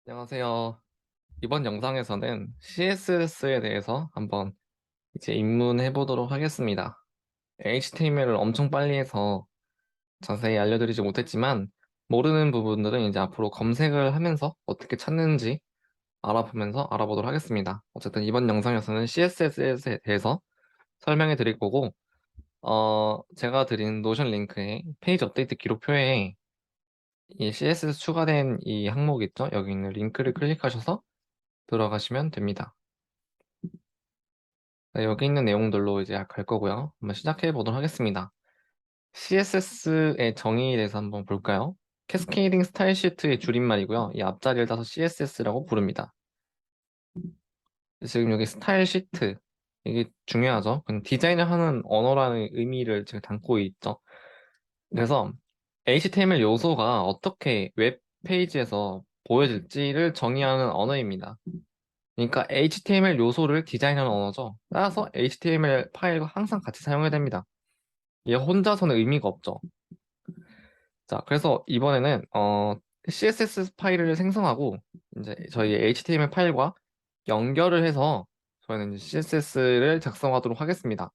안녕하세요. 이번 영상에서는 CSS에 대해서 한번 이제 입문해 보도록 하겠습니다. HTML을 엄청 빨리 해서 자세히 알려드리지 못했지만 모르는 부분들은 이제 앞으로 검색을 하면서 어떻게 찾는지 알아보면서 알아보도록 하겠습니다. 어쨌든 이번 영상에서는 CSS에 대해서 설명해 드릴 거고 제가 드린 노션 링크에 페이지 업데이트 기록표에 이 CSS 추가된 이 항목 있죠? 여기 있는 링크를 클릭하셔서 들어가시면 됩니다. 네, 여기 있는 내용들로 이제 갈 거고요. 한번 시작해 보도록 하겠습니다. CSS의 정의에 대해서 한번 볼까요? 캐스케이딩 스타일 시트의 줄임말이고요. 이 앞자리를 따서 CSS라고 부릅니다. 지금 여기 스타일 시트 이게 중요하죠. 디자인을 하는 언어라는 의미를 지금 담고 있죠. 그래서 HTML 요소가 어떻게 웹페이지에서 보여질지를 정의하는 언어입니다. 그러니까 HTML 요소를 디자인하는 언어죠. 따라서 HTML 파일과 항상 같이 사용해야 됩니다. 얘 혼자서는 의미가 없죠. 자, 그래서 이번에는 CSS 파일을 생성하고 이제 저희 HTML 파일과 연결을 해서 저희는 이제 CSS를 작성하도록 하겠습니다.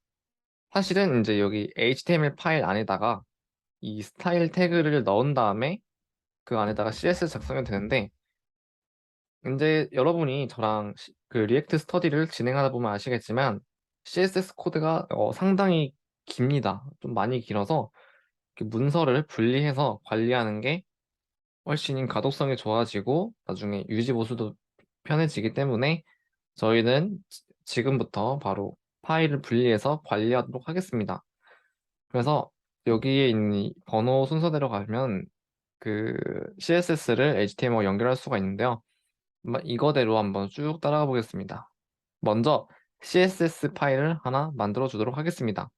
사실은 이제 여기 HTML 파일 안에다가 이 스타일 태그를 넣은 다음에 그 안에다가 CSS 작성이 되는데 이제 여러분이 저랑 그 리액트 스터디를 진행하다 보면 아시겠지만 CSS 코드가 상당히 깁니다. 좀 많이 길어서 문서를 분리해서 관리하는 게 훨씬 가독성이 좋아지고 나중에 유지 보수도 편해지기 때문에 저희는 지금부터 바로 파일을 분리해서 관리하도록 하겠습니다. 그래서 여기에 있는 이 번호 순서대로 가면 그 CSS를 HTML과 연결할 수가 있는데요. 이거대로 한번 쭉 따라가 보겠습니다. 먼저 CSS 파일을 하나 만들어 주도록 하겠습니다.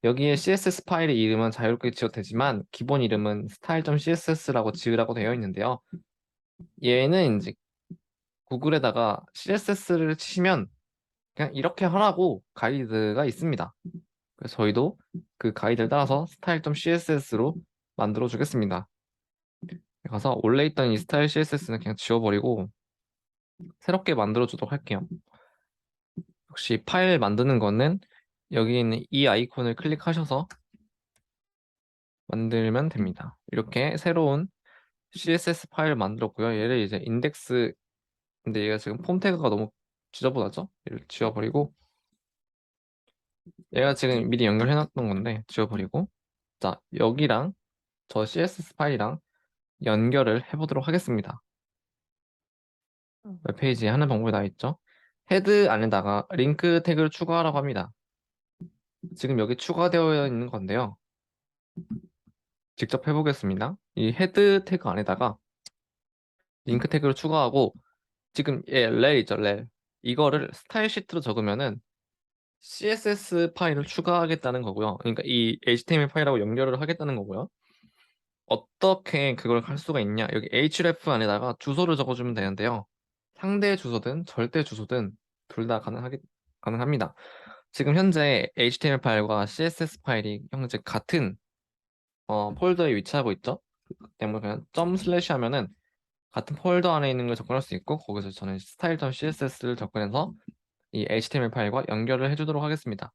여기에 CSS 파일의 이름은 자유롭게 지어도 되지만 기본 이름은 style.css라고 지으라고 되어 있는데요. 얘는 이제 구글에다가 CSS를 치시면 그냥 이렇게 하라고 가이드가 있습니다. 그래서 저희도 그 가이드를 따라서 style.css로 만들어 주겠습니다. 가서 원래 있던 이 style CSS는 그냥 지워버리고 새롭게 만들어 주도록 할게요. 역시 파일 만드는 거는 여기 있는 이 아이콘을 클릭하셔서 만들면 됩니다. 이렇게 새로운 CSS 파일을 만들었고요. 얘를 이제 인덱스, 근데 얘가 지금 폼 태그가 너무 지저분하죠? 얘를 지워버리고, 얘가 지금 미리 연결해놨던 건데 지워버리고, 자, 여기랑 저 CSS 파일이랑 연결을 해보도록 하겠습니다. 웹페이지에 하는 방법이 나와 있죠? 헤드 안에다가 링크 태그를 추가하라고 합니다. 지금 여기 추가되어 있는 건데요. 직접 해보겠습니다. 이 헤드 태그 안에다가 링크 태그를 추가하고 지금 렐 있죠, 렐. 이거를 스타일 시트로 적으면은 CSS 파일을 추가하겠다는 거고요. 그러니까 이 HTML 파일하고 연결을 하겠다는 거고요. 어떻게 그걸 할 수가 있냐? 여기 href 안에다가 주소를 적어주면 되는데요. 상대 주소든 절대 주소든 둘 다 가능합니다. 지금 현재 HTML 파일과 CSS 파일이 현재 같은 폴더에 위치하고 있죠. 때문에 그냥 점 슬래시 하면은 같은 폴더 안에 있는 걸 접근할 수 있고 거기서 저는 style.css를 접근해서 이 HTML 파일과 연결을 해주도록 하겠습니다.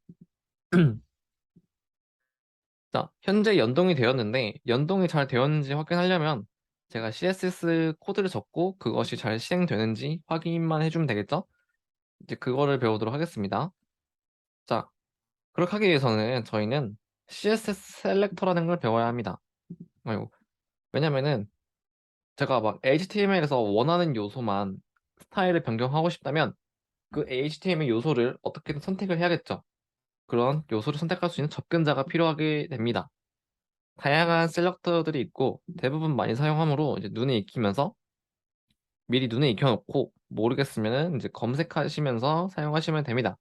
자, 현재 연동이 되었는데 연동이 잘 되었는지 확인하려면 제가 CSS 코드를 적고 그것이 잘 실행되는지 확인만 해주면 되겠죠? 이제 그거를 배우도록 하겠습니다. 자, 그렇게 하기 위해서는 저희는 CSS 셀렉터라는 걸 배워야 합니다. 아이고, 왜냐면은 제가 막 HTML에서 원하는 요소만 스타일을 변경하고 싶다면 그 HTML 요소를 어떻게든 선택을 해야겠죠. 그런 요소를 선택할 수 있는 접근자가 필요하게 됩니다. 다양한 셀렉터들이 있고 대부분 많이 사용하므로 이제 눈에 익히면서 미리 눈에 익혀놓고 모르겠으면은 이제 검색하시면서 사용하시면 됩니다.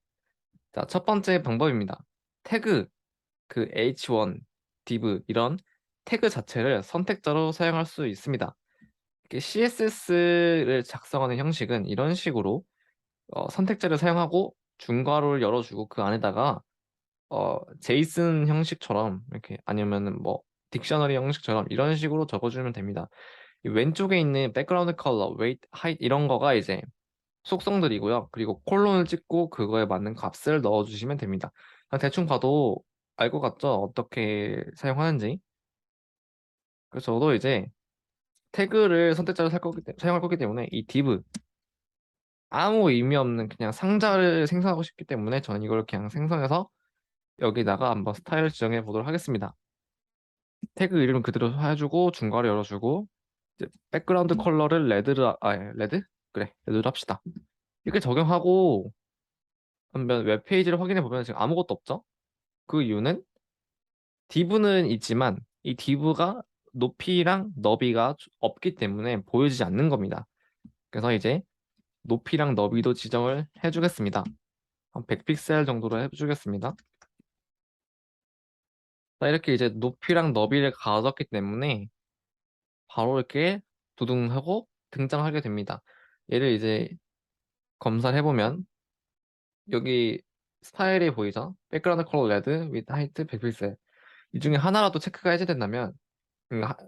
자, 첫 번째 방법입니다. 태그, 그 h1, div 이런 태그 자체를 선택자로 사용할 수 있습니다. CSS를 작성하는 형식은 이런 식으로 선택자를 사용하고 중괄호를 열어주고 그 안에다가 제이슨 형식처럼 이렇게 아니면은 뭐 딕셔너리 형식처럼 이런 식으로 적어주면 됩니다. 이 왼쪽에 있는 백그라운드 컬러, 웨이트, 하이트 이런 거가 이제 속성들이고요. 그리고 콜론을 찍고 그거에 맞는 값을 넣어주시면 됩니다. 그냥 대충 봐도 알 것 같죠? 어떻게 사용하는지. 그래서 저도 이제 태그를 선택자로 사용할 거기 때문에 이 div 아무 의미 없는 그냥 상자를 생성하고 싶기 때문에 저는 이걸 그냥 생성해서 여기다가 한번 스타일을 지정해 보도록 하겠습니다. 태그 이름 그대로 해주고 중괄호 열어주고 이제 백그라운드 컬러를 레드로 레드? 그래 레드로 합시다. 이렇게 적용하고 한번 웹페이지를 확인해 보면 지금 아무것도 없죠? 그 이유는 div는 있지만 이 div가 높이랑 너비가 없기 때문에 보여지지 않는 겁니다. 그래서 이제 높이랑 너비도 지정을 해주겠습니다. 한 100픽셀 정도로 해주겠습니다. 자, 이렇게 이제 높이랑 너비를 가졌기 때문에 바로 이렇게 두둥하고 등장하게 됩니다. 얘를 이제 검사를 해보면 여기 스타일이 보이죠? 백그라운드 컬러 레드, with 하이트 100픽셀 이 중에 하나라도 체크가 해제된다면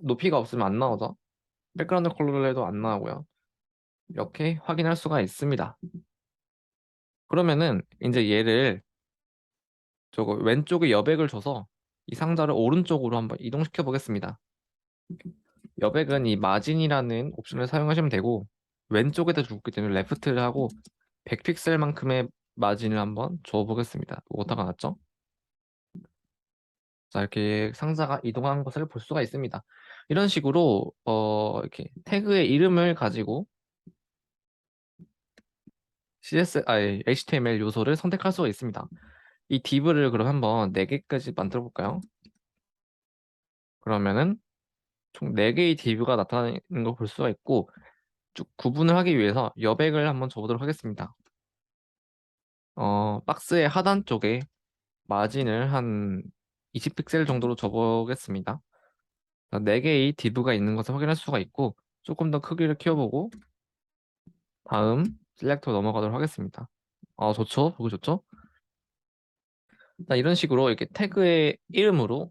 높이가 없으면 안 나오죠? 백그라운드 컬러도 안 나오고요. 이렇게 확인할 수가 있습니다. 그러면은 이제 얘를 저거 왼쪽에 여백을 줘서 이 상자를 오른쪽으로 한번 이동시켜 보겠습니다. 여백은 이 마진이라는 옵션을 사용하시면 되고 왼쪽에다 주기 때문에 레프트를 하고 100픽셀만큼의 마진을 한번 줘 보겠습니다. 오타가 났죠? 자, 이렇게 상자가 이동한 것을 볼 수가 있습니다. 이런 식으로 이렇게 태그의 이름을 가지고 HTML 요소를 선택할 수가 있습니다. 이 div를 그럼 한번 4개까지 만들어 볼까요? 그러면은 총 4개의 div가 나타나는 걸 볼 수가 있고 쭉 구분을 하기 위해서 여백을 한번 줘보도록 하겠습니다. 박스의 하단 쪽에 마진을 한 20픽셀 정도로 줘보겠습니다. 4개의 div가 있는 것을 확인할 수가 있고 조금 더 크기를 키워보고 다음 셀렉터 넘어가도록 하겠습니다. 좋죠? 보기 좋죠? 자, 이런 식으로 이렇게 태그의 이름으로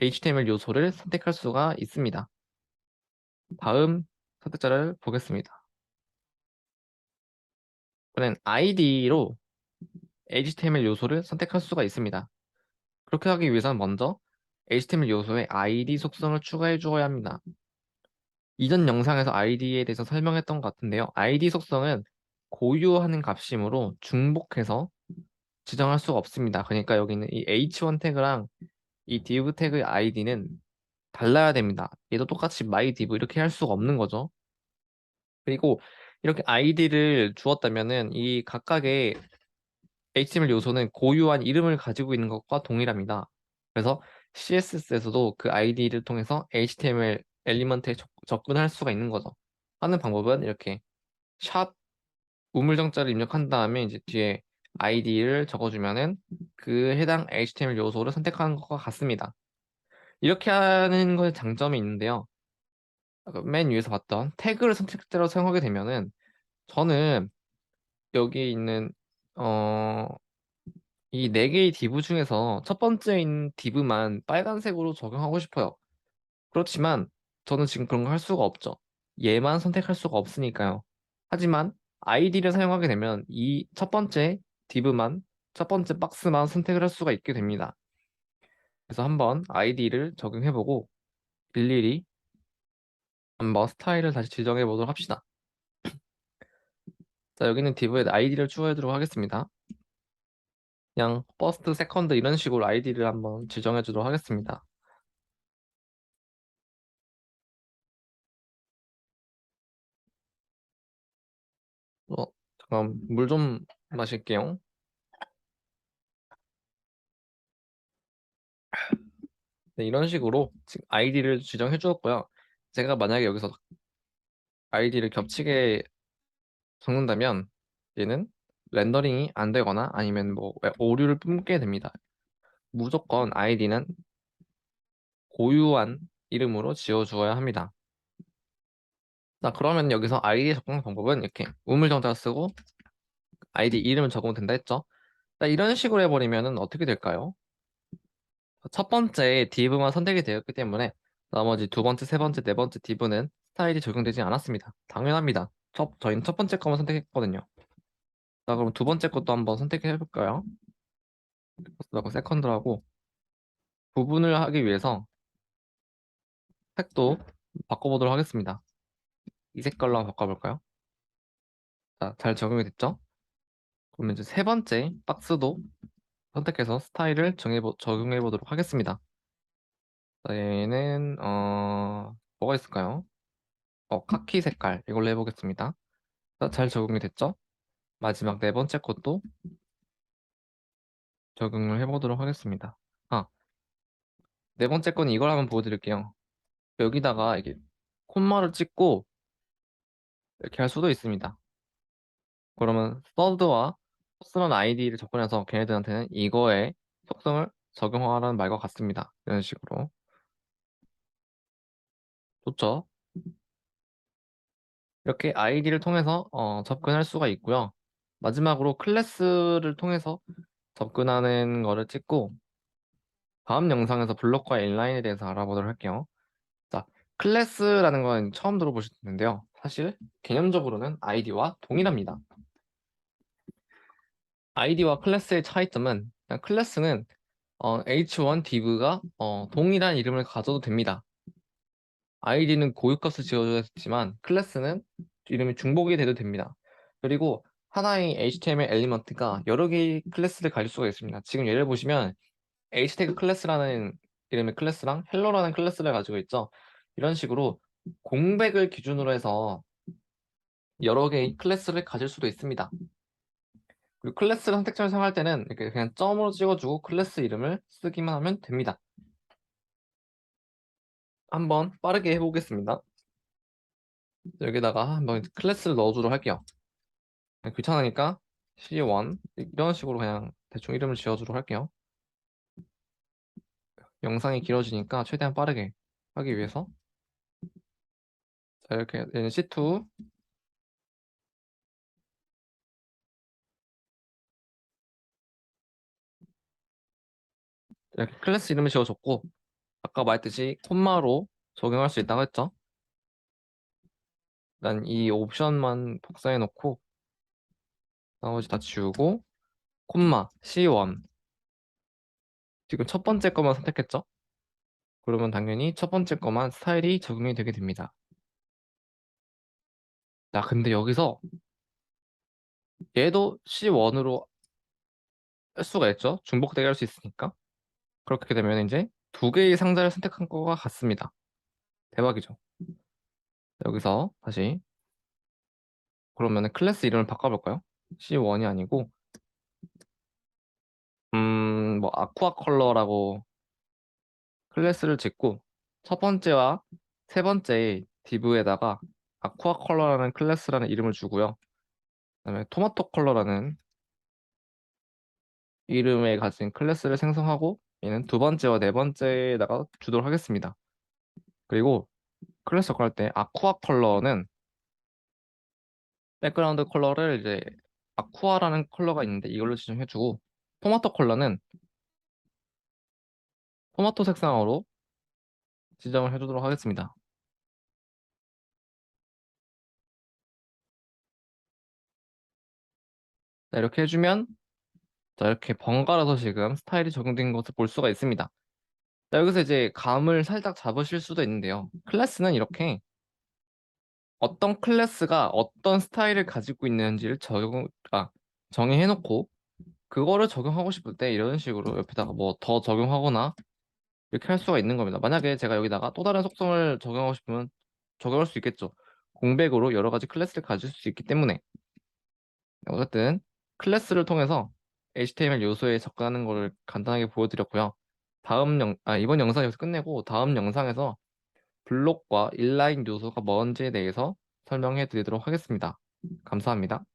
HTML 요소를 선택할 수가 있습니다. 다음 선택자를 보겠습니다. 이번엔 ID로 HTML 요소를 선택할 수가 있습니다. 그렇게 하기 위해서는 먼저 HTML 요소에 ID 속성을 추가해 주어야 합니다. 이전 영상에서 ID에 대해서 설명했던 것 같은데요. ID 속성은 고유하는 값이므로 중복해서 지정할 수가 없습니다. 그러니까 여기는 이 h1 태그랑 이 div 태그의 ID는 달라야 됩니다. 얘도 똑같이 mydiv 이렇게 할 수가 없는 거죠. 그리고 이렇게 ID를 주었다면은 이 각각의 HTML 요소는 고유한 이름을 가지고 있는 것과 동일합니다. 그래서 CSS에서도 그 ID를 통해서 HTML 엘리먼트에 접근할 수가 있는 거죠. 하는 방법은 이렇게 샵 우물정자를 입력한 다음에 이제 뒤에 ID를 적어주면은 그 해당 HTML 요소를 선택하는 것과 같습니다. 이렇게 하는 것에 장점이 있는데요. 아까 맨 위에서 봤던 태그를 선택자로 사용하게 되면은 저는 여기 있는 어, 이 4개의 div 중에서 첫 번째에 있는 div만 빨간색으로 적용하고 싶어요. 그렇지만 저는 지금 그런 거 할 수가 없죠. 얘만 선택할 수가 없으니까요. 하지만 ID를 사용하게 되면 이 첫 번째 div만 첫 번째 박스만 선택을 할 수가 있게 됩니다. 그래서 한번 ID를 적용해보고 일일이 한번 스타일을 다시 지정해 보도록 합시다. 자, 여기는 div에 ID를 추가하도록 하겠습니다. 그냥 퍼스트, 세컨드 이런 식으로 ID를 한번 지정해 주도록 하겠습니다. 잠깐 물 좀 마실게요. 네, 이런 식으로 지금 아이디를 지정해 주었고요. 제가 만약에 여기서 아이디를 겹치게 적는다면 얘는 렌더링이 안 되거나 아니면 뭐 오류를 뿜게 됩니다. 무조건 아이디는 고유한 이름으로 지어 주어야 합니다. 자, 그러면 여기서 아이디 적용 방법은 이렇게 우물정자 쓰고 아이디 이름을 적으면 된다 했죠. 자, 이런 식으로 해버리면 어떻게 될까요? 첫 번째 div만 선택이 되었기 때문에 나머지 두 번째, 세 번째, 네 번째 div는 스타일이 적용되지 않았습니다. 당연합니다. 저희는 첫 번째 거만 선택했거든요. 자, 그럼 두 번째 것도 한번 선택해 볼까요? 퍼스트하고 세컨드하고 구분을 하기 위해서 색도 바꿔보도록 하겠습니다. 이 색깔로 한번 바꿔볼까요? 자, 잘 적용이 됐죠? 그러면 이제 세 번째 박스도 선택해서 스타일을 적용해 보도록 하겠습니다. 자, 얘는 뭐가 있을까요? 카키 색깔 이걸로 해보겠습니다. 자, 잘 적용이 됐죠? 마지막 네 번째 것도 적용을 해보도록 하겠습니다. 아, 네 번째 건 이걸 한번 보여드릴게요. 여기다가 이게 콤마를 찍고 이렇게 할 수도 있습니다. 그러면 서드와 퍼스널 아이디를 접근해서 걔네들한테는 이거의 속성을 적용하라는 말과 같습니다. 이런 식으로. 좋죠? 이렇게 아이디를 통해서 접근할 수가 있고요. 마지막으로 클래스를 통해서 접근하는 거를 찍고 다음 영상에서 블록과 인라인에 대해서 알아보도록 할게요. 자, 클래스라는 건 처음 들어보실 텐데요. 사실 개념적으로는 아이디와 동일합니다. 아이디와 클래스의 차이점은 그냥 클래스는 h1 div가 동일한 이름을 가져도 됩니다. 아이디는 고유값을 지어줬지만 클래스는 이름이 중복이 돼도 됩니다. 그리고 하나의 HTML 엘리먼트가 여러 개의 클래스를 가질 수가 있습니다. 지금 예를 보시면 hTag 클래스라는 이름의 클래스랑 헬로라는 클래스를 가지고 있죠. 이런 식으로 공백을 기준으로 해서 여러 개의 클래스를 가질 수도 있습니다. 그리고 클래스를 선택점을 사용할 때는 이렇게 그냥 점으로 찍어주고 클래스 이름을 쓰기만 하면 됩니다. 한번 빠르게 해보겠습니다. 여기다가 한번 클래스를 넣어주도록 할게요. 귀찮으니까 C1 이런 식으로 그냥 대충 이름을 지어주도록 할게요. 영상이 길어지니까 최대한 빠르게 하기 위해서 자, 이렇게 얘는 C2 이렇게 클래스 이름을 지어줬고 아까 말했듯이 콤마로 적용할 수 있다고 했죠. 난 이 옵션만 복사해 놓고 나머지 다 지우고 콤마 C1 지금 첫 번째 거만 선택했죠. 그러면 당연히 첫 번째 거만 스타일이 적용이 되게 됩니다. 자, 근데 여기서 얘도 C1으로 할 수가 있죠. 중복되게 할 수 있으니까. 그렇게 되면 이제 두 개의 상자를 선택한 거가 같습니다. 대박이죠. 여기서 다시 그러면 클래스 이름을 바꿔볼까요? C1이 아니고 뭐 아쿠아 컬러라고 클래스를 짓고 첫 번째와 세 번째 div에다가 아쿠아 컬러라는 클래스라는 이름을 주고요. 그다음에 토마토 컬러라는 이름에 가진 클래스를 생성하고 얘는 두 번째와 네 번째에다가 주도록 하겠습니다. 그리고 클래스 적용할 때 아쿠아 컬러는 백그라운드 컬러를 이제 아쿠아라는 컬러가 있는데 이걸로 지정해주고 토마토 컬러는 토마토 색상으로 지정을 해주도록 하겠습니다. 자, 이렇게 해주면 자, 이렇게 번갈아서 지금 스타일이 적용된 것을 볼 수가 있습니다. 자, 여기서 이제 감을 살짝 잡으실 수도 있는데요. 클래스는 이렇게 어떤 클래스가 어떤 스타일을 가지고 있는지를 정의해놓고 그거를 적용하고 싶을 때 이런 식으로 옆에다가 뭐 더 적용하거나 이렇게 할 수가 있는 겁니다. 만약에 제가 여기다가 또 다른 속성을 적용하고 싶으면 적용할 수 있겠죠. 공백으로 여러 가지 클래스를 가질 수 있기 때문에 어쨌든 클래스를 통해서 HTML 요소에 접근하는 것을 간단하게 보여드렸고요. 이번 영상 여기서 끝내고 다음 영상에서 블록과 인라인 요소가 뭔지에 대해서 설명해 드리도록 하겠습니다. 감사합니다.